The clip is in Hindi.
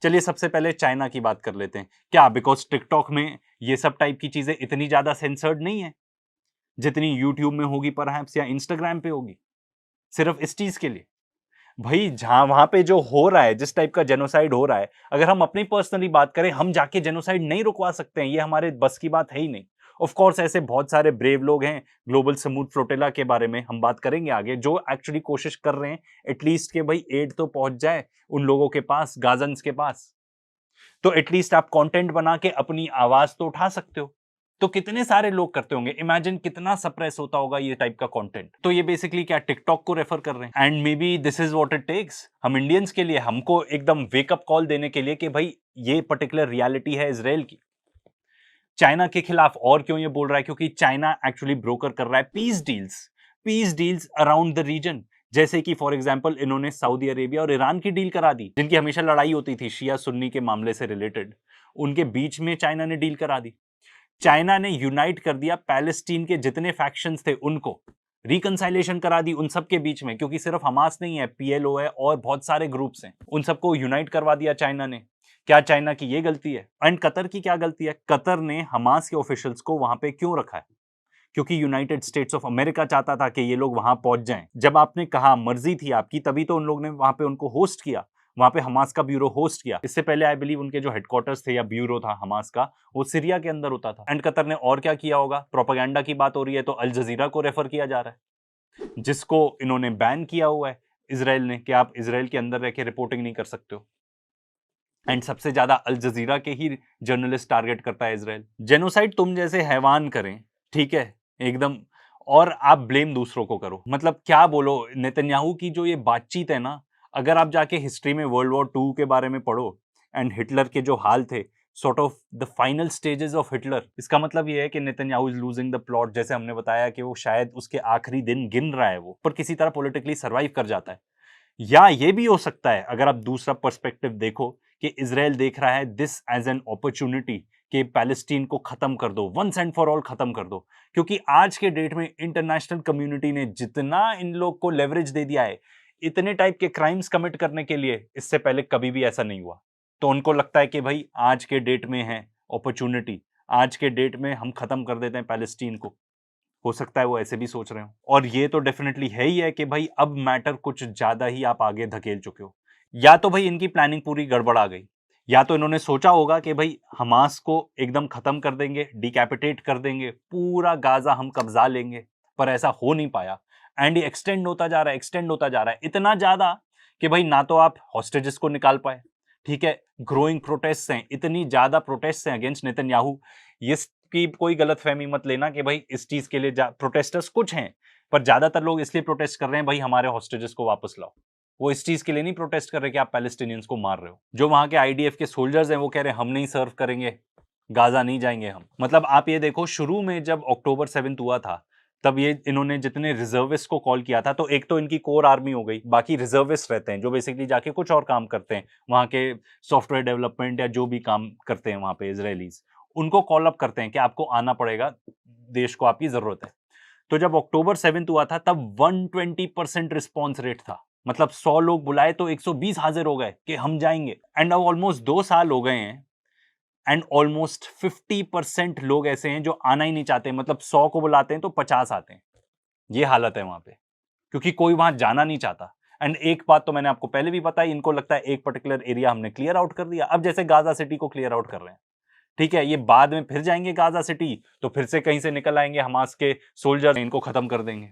चलिए सबसे पहले चाइना की बात कर लेते हैं। क्या बिकॉज टिकटॉक में ये सब टाइप की चीजें इतनी ज्यादा सेंसर्ड नहीं है जितनी यूट्यूब में होगी परहैप्स या इंस्टाग्राम पे होगी, सिर्फ इस चीज के लिए? भाई जहां वहां पे जो हो रहा है, जिस टाइप का जेनोसाइड हो रहा है, अगर हम अपनी पर्सनली बात करें, हम जाके जेनोसाइड नहीं रुकवा सकते हैं, ये हमारे बस की बात है ही नहीं। ऑफ कोर्स ऐसे बहुत सारे ब्रेव लोग हैं, ग्लोबल स्मूथ फ्लोटिला के बारे में हम बात करेंगे आगे, जो एक्चुअली कोशिश कर रहे हैं एटलीस्ट के भाई एड तो पहुंच जाए उन लोगों के पास, गाजन्स के पास। तो एटलीस्ट आप कंटेंट बना के अपनी आवाज तो उठा सकते हो। तो कितने सारे लोग करते होंगे, इमेजिन कितना सप्रेस होता होगा ये टाइप का कंटेंट। तो ये बेसिकली क्या टिकटॉक को रेफर कर रहे हैं, and maybe this is what it takes हम इंडियंस के लिए, हमको एकदम वेकअप कॉल देने के लिए कि भाई ये पर्टिकुलर रियलिटी है इजराइल की। चाइना के खिलाफ और क्यों ये बोल रहा है? क्योंकि चाइना एक्चुअली ब्रोकर कर रहा है peace deals around the region. जैसे कि फॉर एग्जांपल इन्होंने सऊदी अरेबिया और ईरान की डील करा दी, जिनकी हमेशा लड़ाई होती थी शिया सुन्नी के मामले से रिलेटेड, उनके बीच में चाइना ने डील करा दी। चाइना ने यूनाइट कर दिया पैलेस्टीन के जितने फैक्शंस थे उनको, रिकंसाइलेशन करा दी उन सब के बीच में, क्योंकि सिर्फ हमास नहीं है, पीएलओ है और बहुत सारे ग्रुप्स हैं, उन सबको यूनाइट करवा दिया चाइना ने। क्या चाइना की ये गलती है? एंड कतर की क्या गलती है? कतर ने हमास के ऑफिशियल्स को वहां पे क्यों रखा है? क्योंकि यूनाइटेड स्टेट्स ऑफ अमेरिका चाहता था कि ये लोग वहां पहुंच जाएं। जब आपने कहा मर्जी थी आपकी, तभी तो उन लोग ने वहां पे उनको होस्ट किया, वहां पे हमास का ब्यूरो होस्ट किया। इससे पहले आई बिलीव उनके जो हेडक्वार्टर्स थे या ब्यूरो था हमास का, वो सीरिया के अंदर होता था। एंड कतर ने और क्या किया होगा? प्रोपेगेंडा की बात हो रही है तो अल जजीरा को रेफर किया जा रहा है, जिसको इन्होंने बैन किया हुआ है इसराइल ने, कि आप इसराइल के अंदर रह के रिपोर्टिंग नहीं कर सकते हो। एंड सबसे ज्यादा अल जजीरा के ही जर्नलिस्ट टारगेट करता है इसराइल। जेनोसाइड तुम जैसे हैवान करें, ठीक है, एकदम, और आप ब्लेम दूसरों को करो। मतलब क्या बोलो, नेतन्याहू की जो ये बातचीत है ना, अगर आप जाके हिस्ट्री में वर्ल्ड वॉर 2 के बारे में पढ़ो एंड हिटलर के जो हाल थे, sort of the final stages of Hitler, इसका मतलब ये है कि Netanyahu is losing the plot. जैसे हमने बताया कि वो शायद उसके आखिरी दिन गिन रहा है वो, पर किसी तरह पॉलिटिकली सर्वाइव कर जाता है। या ये भी हो सकता है, अगर आप दूसरा पर्सपेक्टिव देखो, कि इजराइल देख रहा है दिस एज एन अपॉर्चुनिटी कि पैलेस्टीन को खत्म कर दो, वंस एंड फॉर ऑल खत्म कर दो। क्योंकि आज के डेट में इंटरनेशनल कम्युनिटी ने जितना इन लोग को लेवरेज दे दिया है इतने टाइप के क्राइम्स कमिट करने के लिए, इससे पहले कभी भी ऐसा नहीं हुआ। तो उनको लगता है कि भाई आज के डेट में है अपॉर्चुनिटी, आज के डेट में हम खत्म कर देते हैं पैलेस्टीन को। हो सकता है वो ऐसे भी सोच रहे हो, और ये तो डेफिनेटली है ही है कि भाई अब मैटर कुछ ज्यादा ही आप आगे धकेल चुके हो। या तो भाई इनकी प्लानिंग पूरी गड़बड़ आ गई, या तो इन्होंने सोचा होगा कि भाई हमास को एकदम खत्म कर देंगे, डिकैपिटेट कर देंगे, पूरा गाजा हम कब्जा लेंगे, पर ऐसा हो नहीं पाया। एंड ये एक्सटेंड होता जा रहा है, एक्सटेंड होता जा रहा है, इतना ज्यादा कि भाई ना तो आप हॉस्टेजेस को निकाल पाए, ठीक है, ग्रोइंग प्रोटेस्ट हैं, इतनी ज्यादा प्रोटेस्ट हैं अगेंस्ट नेतन्याहू। ये की कोई गलतफहमी मत लेना कि भाई इस चीज के लिए प्रोटेस्टर्स कुछ हैं, पर ज्यादातर लोग इसलिए प्रोटेस्ट कर रहे हैं भाई हमारे हॉस्टेजेस को वापस लाओ। वो इस चीज के लिए नहीं प्रोटेस्ट कर रहे कि आप पैलेस्टीनियंस को मार रहे हो। जो वहां के आईडीएफ के सोल्जर्स हैं वो कह रहे हैं हम नहीं सर्व करेंगे, गाजा नहीं जाएंगे हम। मतलब आप ये देखो, शुरू में जब अक्टूबर 7 हुआ था, तब ये इन्होंने जितने रिजर्विस्ट को कॉल किया था, तो एक तो इनकी कोर आर्मी हो गई, बाकी रिजर्विस्ट रहते हैं जो बेसिकली जाके कुछ और काम करते हैं, वहां के सॉफ्टवेयर डेवलपमेंट या जो भी काम करते हैं वहां पे इजरायलीज, उनको कॉल अप करते हैं कि आपको आना पड़ेगा, देश को आपकी जरूरत है। तो जब अक्टूबर 7 हुआ था तब 120% रिस्पॉन्स रेट था। मतलब 100 लोग बुलाए तो 120 हाजिर हो गए कि हम जाएंगे। एंड अब ऑलमोस्ट 2 साल हो गए हैं, एंड ऑलमोस्ट 50% लोग ऐसे हैं जो आना ही नहीं चाहते। मतलब 100 को बुलाते हैं तो 50 आते हैं। ये हालत है वहां पे, क्योंकि कोई वहां जाना नहीं चाहता। एंड एक बात तो मैंने आपको पहले भी बताई, इनको लगता है एक पर्टिकुलर एरिया हमने क्लियर आउट कर दिया, अब जैसे गाजा सिटी को क्लियर आउट कर रहे हैं, ठीक है, ये बाद में फिर जाएंगे गाजा सिटी, तो फिर से कहीं से निकल आएंगे हमास के सोल्जर, इनको खत्म कर देंगे।